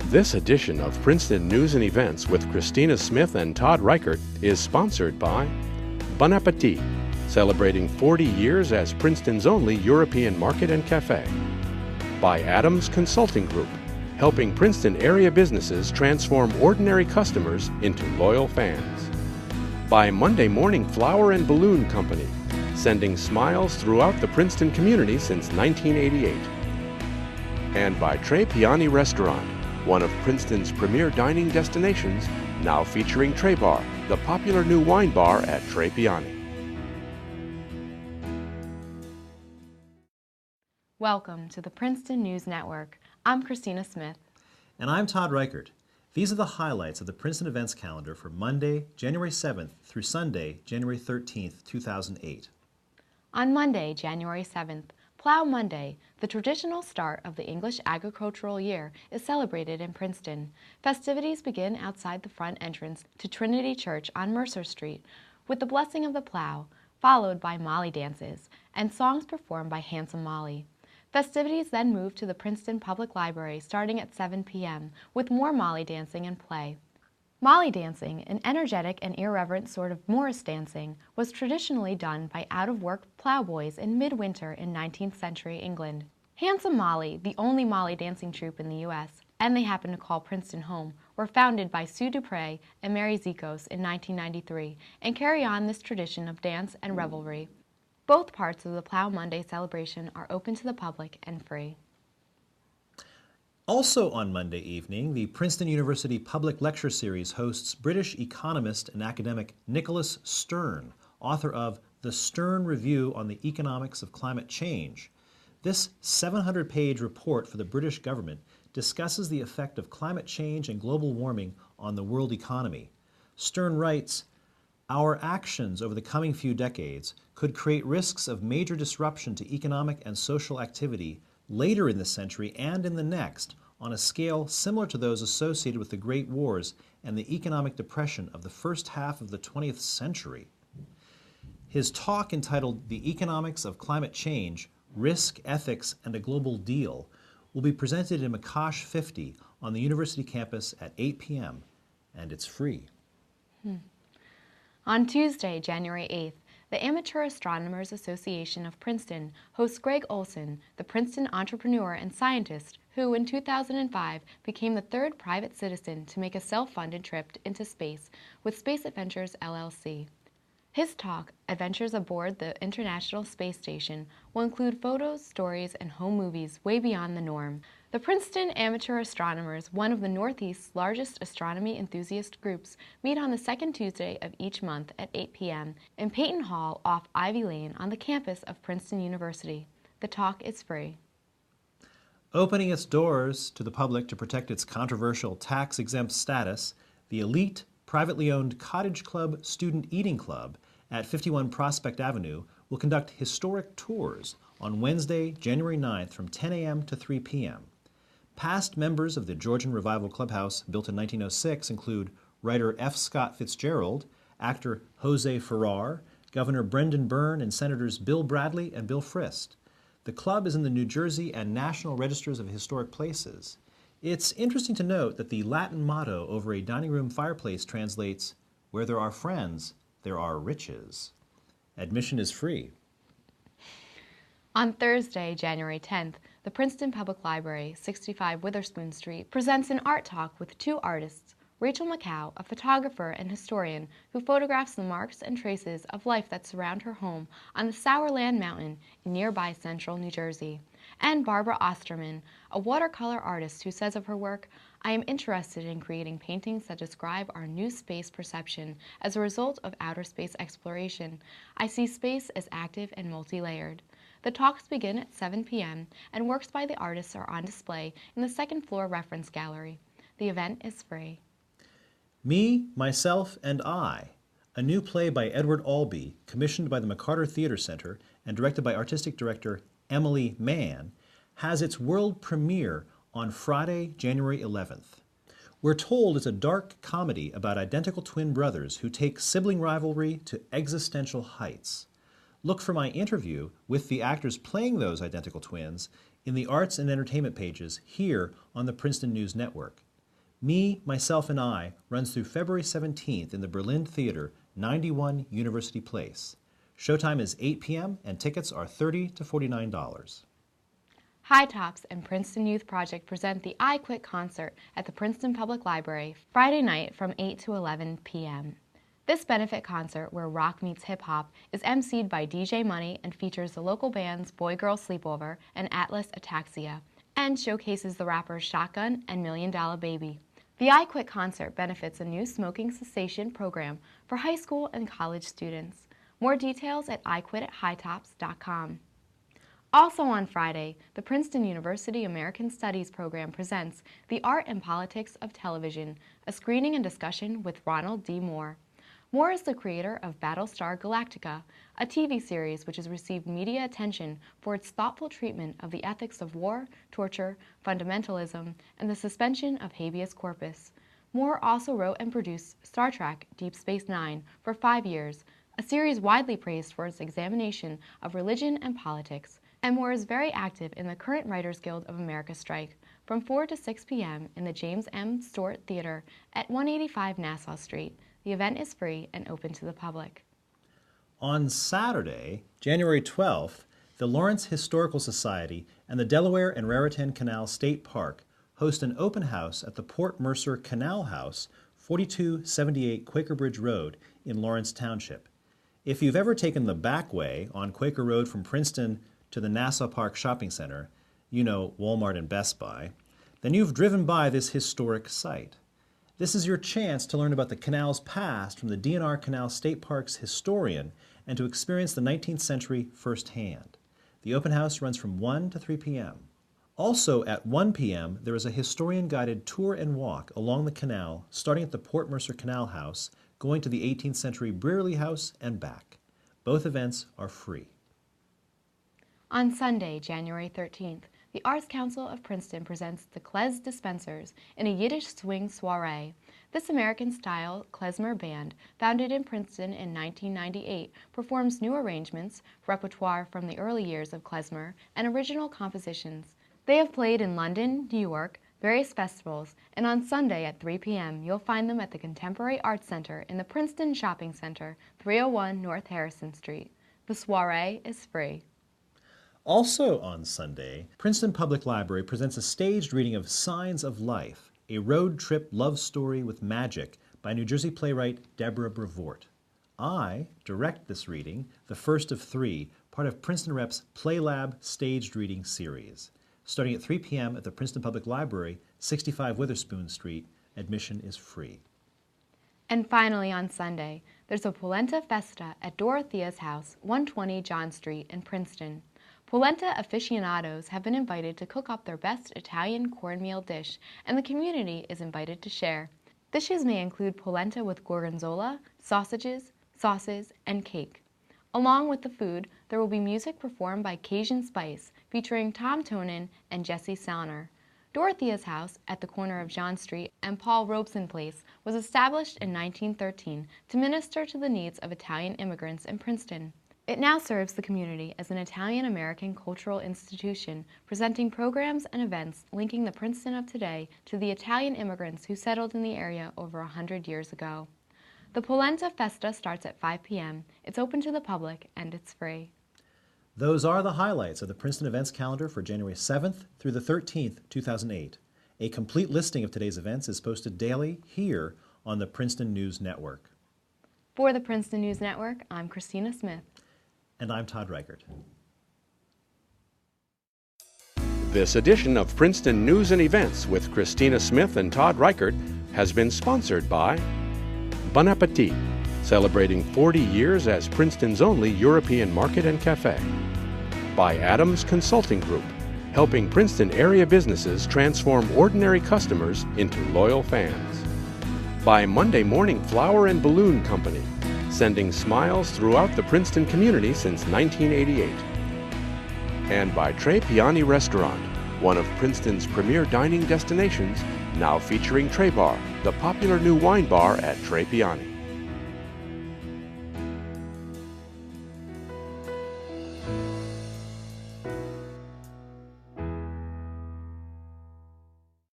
This edition of Princeton News and Events with Christina Smith and Todd Reichert is sponsored by Bon Appetit, celebrating 40 years as Princeton's only European market and cafe. By Adams Consulting Group, helping Princeton area businesses transform ordinary customers into loyal fans. By Monday Morning Flower and Balloon Company, sending smiles throughout the Princeton community since 1988. And by Tre Piani Restaurant, one of Princeton's premier dining destinations, now featuring Tre Bar, the popular new wine bar at Tre Piani. Welcome to the Princeton News Network. I'm Christina Smith. And I'm Todd Reichert. These are the highlights of the Princeton events calendar for Monday, January 7th through Sunday, January 13th, 2008. On Monday, January 7th, Plough Monday, the traditional start of the English agricultural year, is celebrated in Princeton. Festivities begin outside the front entrance to Trinity Church on Mercer Street with the blessing of the plough, followed by Molly dances and songs performed by Handsome Molly. Festivities then move to the Princeton Public Library starting at 7 p.m. with more Molly dancing and play. Molly dancing, an energetic and irreverent sort of Morris dancing, was traditionally done by out-of-work ploughboys in midwinter in 19th century England. Handsome Molly, the only Molly dancing troupe in the U.S., and they happen to call Princeton home, were founded by Sue Dupre and Mary Zikos in 1993 and carry on this tradition of dance and revelry. Both parts of the Plough Monday celebration are open to the public and free. Also on Monday evening, the Princeton University Public Lecture Series hosts British economist and academic Nicholas Stern, author of The Stern Review on the Economics of Climate Change. This 700-page report for the British government discusses the effect of climate change and global warming on the world economy. Stern writes, "Our actions over the coming few decades could create risks of major disruption to economic and social activity later in the century and in the next, on a scale similar to those associated with the Great Wars and the economic depression of the first half of the 20th century." His talk entitled The Economics of Climate Change, Risk, Ethics, and a Global Deal will be presented in McCosh 50 on the university campus at 8 p.m., and it's free. On Tuesday, January 8th, the Amateur Astronomers Association of Princeton hosts Greg Olson, the Princeton entrepreneur and scientist who, in 2005, became the third private citizen to make a self-funded trip into space with Space Adventures, LLC. His talk, Adventures Aboard the International Space Station, will include photos, stories, and home movies way beyond the norm. The Princeton Amateur Astronomers, one of the Northeast's largest astronomy enthusiast groups, meet on the second Tuesday of each month at 8 p.m. in Peyton Hall off Ivy Lane on the campus of Princeton University. The talk is free. Opening its doors to the public to protect its controversial tax-exempt status, the elite, privately owned Cottage Club Student Eating Club at 51 Prospect Avenue will conduct historic tours on Wednesday, January 9th from 10 a.m. to 3 p.m. Past members of the Georgian Revival Clubhouse, built in 1906, include writer F. Scott Fitzgerald, actor Jose Ferrar, Governor Brendan Byrne, and Senators Bill Bradley and Bill Frist. The club is in the New Jersey and National Registers of Historic Places. It's interesting to note that the Latin motto over a dining room fireplace translates, "Where there are friends, there are riches." Admission is free. On Thursday, January 10th, the Princeton Public Library, 65 Witherspoon Street, presents an art talk with two artists, Rachel McCow, a photographer and historian who photographs the marks and traces of life that surround her home on the Sourland Mountain in nearby central New Jersey, and Barbara Osterman, a watercolor artist who says of her work, "I am interested in creating paintings that describe our new space perception as a result of outer space exploration. I see space as active and multi-layered." The talks begin at 7 p.m. and works by the artists are on display in the second floor reference gallery. The event is free. Me, Myself, and I, a new play by Edward Albee, commissioned by the McCarter Theater Center and directed by artistic director Emily Mann, has its world premiere on Friday, January 11th. We're told it's a dark comedy about identical twin brothers who take sibling rivalry to existential heights. Look for my interview with the actors playing those identical twins in the Arts and Entertainment pages here on the Princeton News Network. Me, Myself, and I runs through February 17th in the Berlin Theater, 91 University Place. Showtime is 8 p.m. and tickets are $30 to $49. High Tops and Princeton Youth Project present the I Quit concert at the Princeton Public Library Friday night from 8 to 11 p.m. This benefit concert, where rock meets hip-hop, is emceed by DJ Money and features the local bands Boy Girl Sleepover and Atlas Ataxia, and showcases the rappers Shotgun and $1 Million Baby. The I Quit concert benefits a new smoking cessation program for high school and college students. More details at iquitathhightops.com. Also on Friday, the Princeton University American Studies program presents The Art and Politics of Television, a screening and discussion with Ronald D. Moore. Moore is the creator of Battlestar Galactica, a TV series which has received media attention for its thoughtful treatment of the ethics of war, torture, fundamentalism, and the suspension of habeas corpus. Moore also wrote and produced Star Trek Deep Space Nine for 5 years, a series widely praised for its examination of religion and politics. And Moore is very active in the current Writers Guild of America strike from 4 to 6 p.m. in the James M. Stewart Theater at 185 Nassau Street. The event is free and open to the public. On Saturday, January 12th, the Lawrence Historical Society and the Delaware and Raritan Canal State Park host an open house at the Port Mercer Canal House, 4278 Quaker Bridge Road in Lawrence Township. If you've ever taken the back way on Quaker Road from Princeton to the Nassau Park Shopping Center, you know, Walmart and Best Buy, then you've driven by this historic site. This is your chance to learn about the canal's past from the DNR Canal State Park's historian and to experience the 19th century firsthand. The open house runs from 1 to 3 p.m. Also at 1 p.m., there is a historian-guided tour and walk along the canal starting at the Port Mercer Canal House, going to the 18th century Brearley House and back. Both events are free. On Sunday, January 13th, the Arts Council of Princeton presents the Klez Dispensers in a Yiddish swing soiree. This American-style klezmer band, founded in Princeton in 1998, performs new arrangements, repertoire from the early years of klezmer, and original compositions. They have played in London, New York, various festivals, and on Sunday at 3 p.m. you'll find them at the Contemporary Arts Center in the Princeton Shopping Center, 301 North Harrison Street. The soiree is free. Also on Sunday, Princeton Public Library presents a staged reading of Signs of Life, a road trip love story with magic by New Jersey playwright Deborah Brevoort. I direct this reading, the first of 3, part of Princeton Rep's Play Lab staged reading series. Starting at 3 p.m. at the Princeton Public Library, 65 Witherspoon Street. Admission is free. And finally on Sunday, there's a Polenta Festa at Dorothea's House, 120 John Street in Princeton. Polenta aficionados have been invited to cook up their best Italian cornmeal dish, and the community is invited to share. Dishes may include polenta with gorgonzola, sausages, sauces, and cake. Along with the food, there will be music performed by Cajun Spice, featuring Tom Tonin and Jesse Sauner. Dorothea's House, at the corner of John Street and Paul Robeson Place, was established in 1913 to minister to the needs of Italian immigrants in Princeton. It now serves the community as an Italian-American cultural institution, presenting programs and events linking the Princeton of today to the Italian immigrants who settled in the area over 100 years ago. The Polenta Festa starts at 5 p.m. It's open to the public and it's free. Those are the highlights of the Princeton events calendar for January 7th through the 13th, 2008. A complete listing of today's events is posted daily here on the Princeton News Network. For the Princeton News Network, I'm Christina Smith. And I'm Todd Reichert. This edition of Princeton News and Events with Christina Smith and Todd Reichert has been sponsored by Bon Appetit, celebrating 40 years as Princeton's only European market and cafe. By Adams Consulting Group, helping Princeton area businesses transform ordinary customers into loyal fans. By Monday Morning Flower and Balloon Company, sending smiles throughout the Princeton community since 1988. And by Tre Piani Restaurant, one of Princeton's premier dining destinations, now featuring Tre Bar, the popular new wine bar at Tre Piani.